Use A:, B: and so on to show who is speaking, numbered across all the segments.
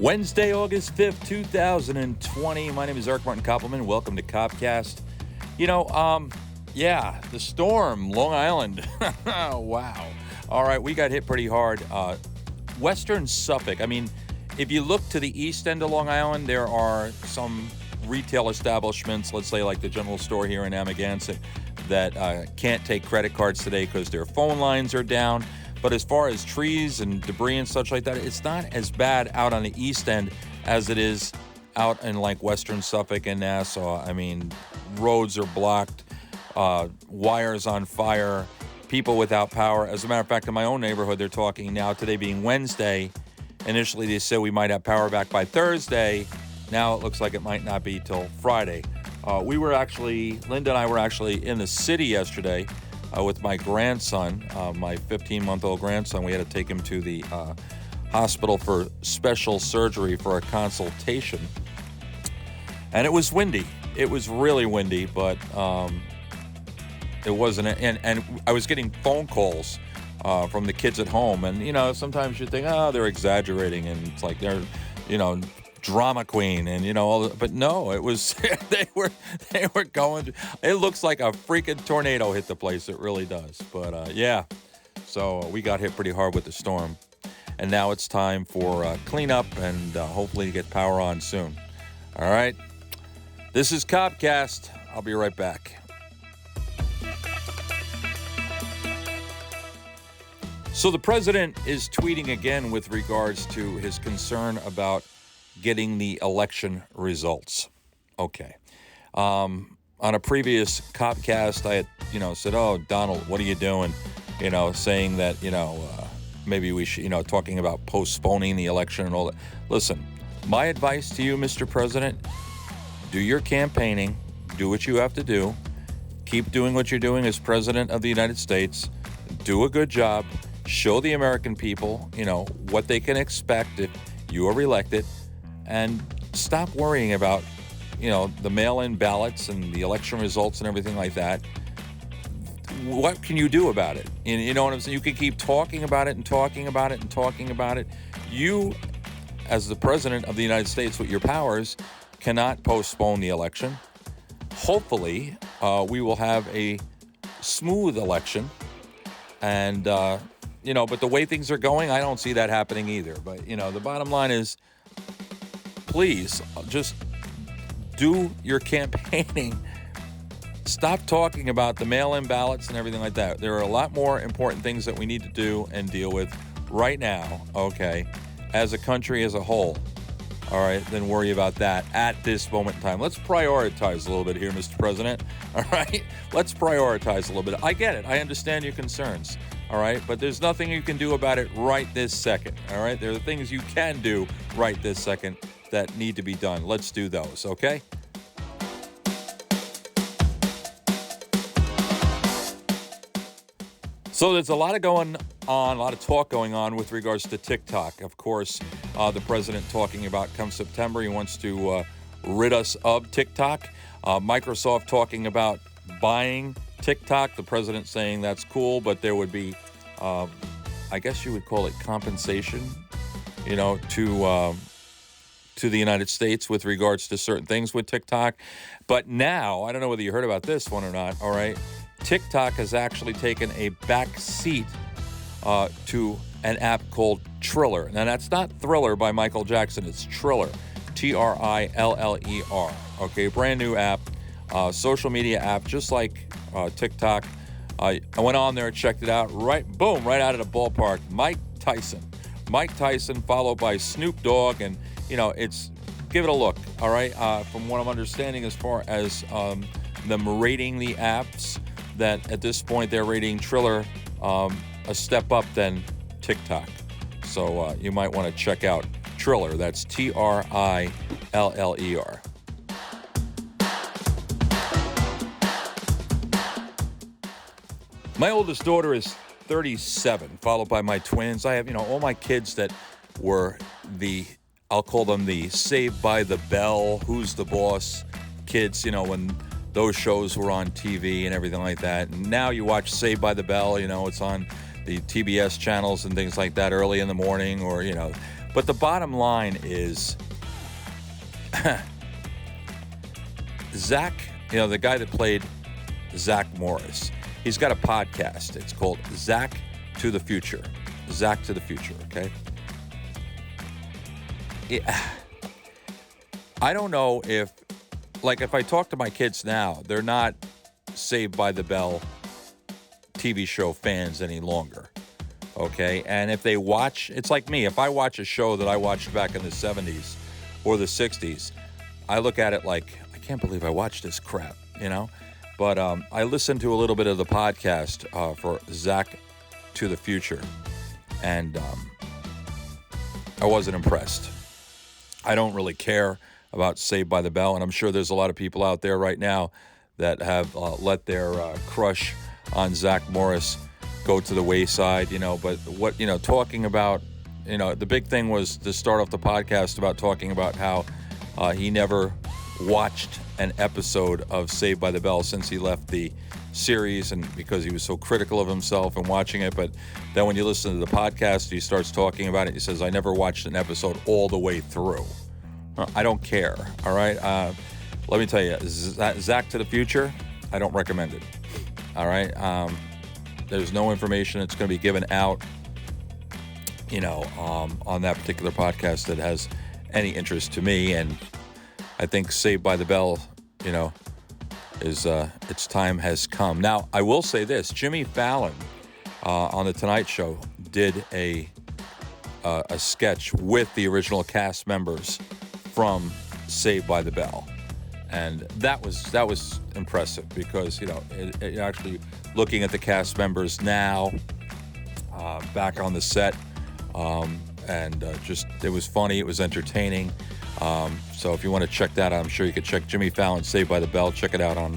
A: Wednesday, August 5th, 2020. My name is Eric Martin Koppelman. Welcome to KOPCAST. The storm, Long Island. Wow. All right, we got hit pretty hard. Western Suffolk. I mean, if you look to the east end of Long Island, there are some retail establishments, let's say like the general store here in Amagansett, that can't take credit cards today because their phone lines are down. But as far as trees and debris and such like that, it's not as bad out on the east end as it is out in like Western Suffolk and Nassau. I mean, roads are blocked, wires on fire, people without power. As a matter of fact, in my own neighborhood, they're talking now, today being Wednesday. Initially, they said we might have power back by Thursday. Now it looks like it might not be till Friday. Linda and I were actually in the city yesterday with my grandson, my 15-month-old grandson. We had to take him to the hospital for special surgery for a consultation. And it was windy. It was really windy, but it wasn't. And I was getting phone calls from the kids at home. And, sometimes you think, they're exaggerating. And it's like they're, drama queen and but no, it was they were going. It looks like a freaking tornado hit the place. It really does. But so we got hit pretty hard with the storm, and now it's time for cleanup and hopefully to get power on soon. All right, this is KOPCAST. I'll be right back. So the president is tweeting again with regards to his concern about getting the election results. Okay. On a previous KOPCAST, I had, said, Donald, what are you doing? Saying that, maybe we should, talking about postponing the election and all that. Listen, my advice to you, Mr. President, do your campaigning, do what you have to do, keep doing what you're doing as President of the United States, do a good job, show the American people, what they can expect if you are elected, and stop worrying about, the mail-in ballots and the election results and everything like that. What can you do about it? You know what I'm saying? You can keep talking about it and talking about it and talking about it. You, as the President of the United States with your powers, cannot postpone the election. Hopefully, we will have a smooth election. And, but the way things are going, I don't see that happening either. But, the bottom line is, please, just do your campaigning. Stop talking about the mail-in ballots and everything like that. There are a lot more important things that we need to do and deal with right now, okay, as a country as a whole, all right, than worry about that at this moment in time. Let's prioritize a little bit here, Mr. President, all right? Let's prioritize a little bit. I get it. I understand your concerns, all right? But there's nothing you can do about it right this second, all right? There are things you can do right this second that need to be done. Let's do those, okay? So there's a lot going on, a lot of talk going on with regards to TikTok. Of course, the president talking about come September, he wants to rid us of TikTok. Microsoft talking about buying TikTok. The president saying that's cool, but there would be, I guess you would call it compensation, to the United States with regards to certain things with TikTok. But now, I don't know whether you heard about this one or not, all right? TikTok has actually taken a back seat to an app called TRILLER. Now, that's not Thriller by Michael Jackson. It's TRILLER, TRILLER. Okay, brand new app, social media app, just like TikTok. I went on there and checked it out. Right out of the ballpark. Mike Tyson, followed by Snoop Dogg, and give it a look, all right? From what I'm understanding as far as them rating the apps, that at this point they're rating TRILLER a step up than TikTok. So you might want to check out TRILLER. That's TRILLER. My oldest daughter is 37, followed by my twins. I have, all my kids that were I'll call them the Saved by the Bell, Who's the Boss kids, when those shows were on TV and everything like that. And now you watch Saved by the Bell, it's on the TBS channels and things like that early in the morning, or, But the bottom line is Zach, the guy that played Zach Morris, he's got a podcast. It's called Zach to the Future. Zach to the Future, okay? I don't know if I talk to my kids now, they're not Saved by the Bell TV show fans any longer, okay? And if they watch, it's like me. If I watch a show that I watched back in the 70s or the 60s, I look at it like, I can't believe I watched this crap, But I listened to a little bit of the podcast for Zach to the Future, and I wasn't impressed. I don't really care about Saved by the Bell, and I'm sure there's a lot of people out there right now that have let their crush on Zach Morris go to the wayside, but what, talking about, the big thing was to start off the podcast about talking about how he never watched an episode of Saved by the Bell since he left the series, and because he was so critical of himself and watching it. But then when you listen to the podcast, he starts talking about it. He says, I never watched an episode all the way through. I don't care, all right? Let me tell you, Zach to the Future, I don't recommend it, all right? There's no information that's going to be given out, on that particular podcast that has any interest to me. And I think Saved by the Bell, is its time has come. Now, I will say this: Jimmy Fallon on the Tonight Show did a sketch with the original cast members from Saved by the Bell, and that was impressive because it actually looking at the cast members now back on the set, and just it was funny, it was entertaining. So if you want to check that out, I'm sure you could check Jimmy Fallon Saved by the Bell. Check it out on,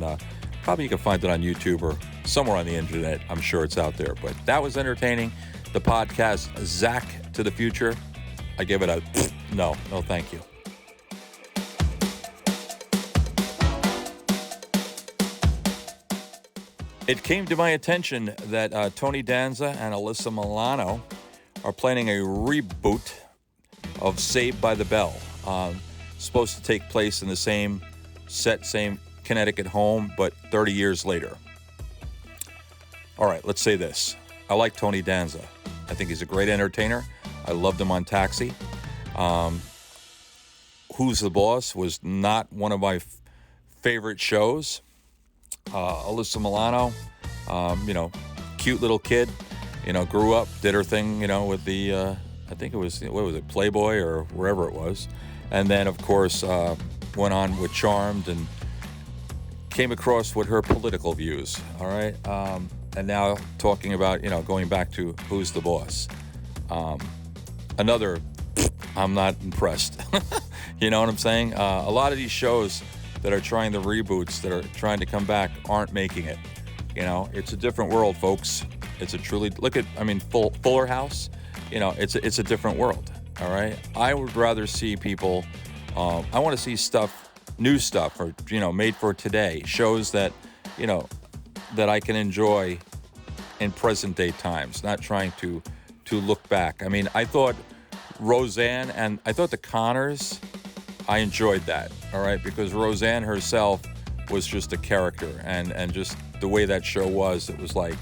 A: probably you can find it on YouTube or somewhere on the internet. I'm sure it's out there. But that was entertaining. The podcast, Zach to the Future, I give it a no, thank you. It came to my attention that Tony Danza and Alyssa Milano are planning a reboot of Saved by the Bell. Supposed to take place in the same set, same Connecticut home, but 30 years later. All right, let's say this. I like Tony Danza. I think he's a great entertainer. I loved him on Taxi. Who's the Boss was not one of my favorite shows. Alyssa Milano, cute little kid, grew up, did her thing, with the, I think it was, Playboy or wherever it was. And then, of course, went on with Charmed and came across with her political views, all right? And now talking about, going back to Who's the Boss. Another, I'm not impressed. You know what I'm saying? A lot of these shows that are trying the reboots, that are trying to come back, aren't making it. It's a different world, folks. It's a truly, Fuller House, it's a different world. All right. I would rather see people, I want to see new stuff, or, made for today, shows that, that I can enjoy in present day times, not trying to look back. I thought Roseanne and I thought the Connors, I enjoyed that. All right. Because Roseanne herself was just a character, and just the way that show was, it was like,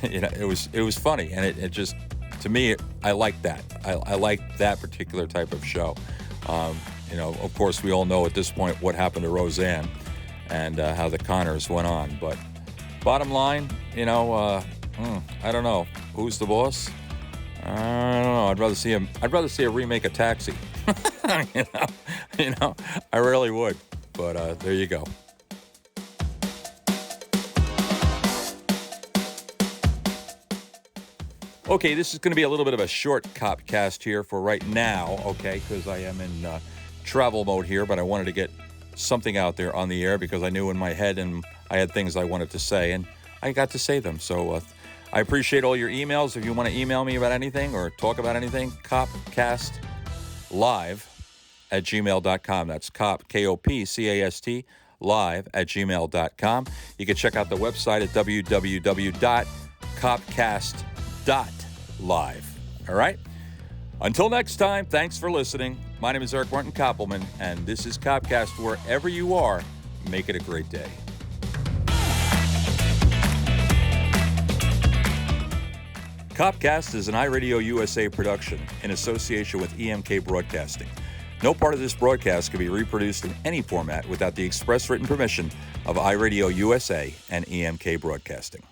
A: it was funny, and it just, to me, I like that. I like that particular type of show. Of course, we all know at this point what happened to Roseanne and how the Connors went on. But bottom line, I don't know. Who's the Boss? I don't know. I'd rather see a remake of Taxi. I really would. But there you go. Okay, this is going to be a little bit of a short KOPCAST here for right now, okay, because I am in travel mode here, but I wanted to get something out there on the air because I knew in my head and I had things I wanted to say, and I got to say them. So I appreciate all your emails. If you want to email me about anything or talk about anything, KOPCASTlive@gmail.com. That's KOP, KOPCAST, live@gmail.com. You can check out the website at www.kopcast.live. All right? Until next time, thanks for listening. My name is Eric Martin Koppelman, and this is KOPCAST. Wherever you are, make it a great day. KOPCAST is an iRadio USA production in association with EMK Broadcasting. No part of this broadcast can be reproduced in any format without the express written permission of iRadio USA and EMK Broadcasting.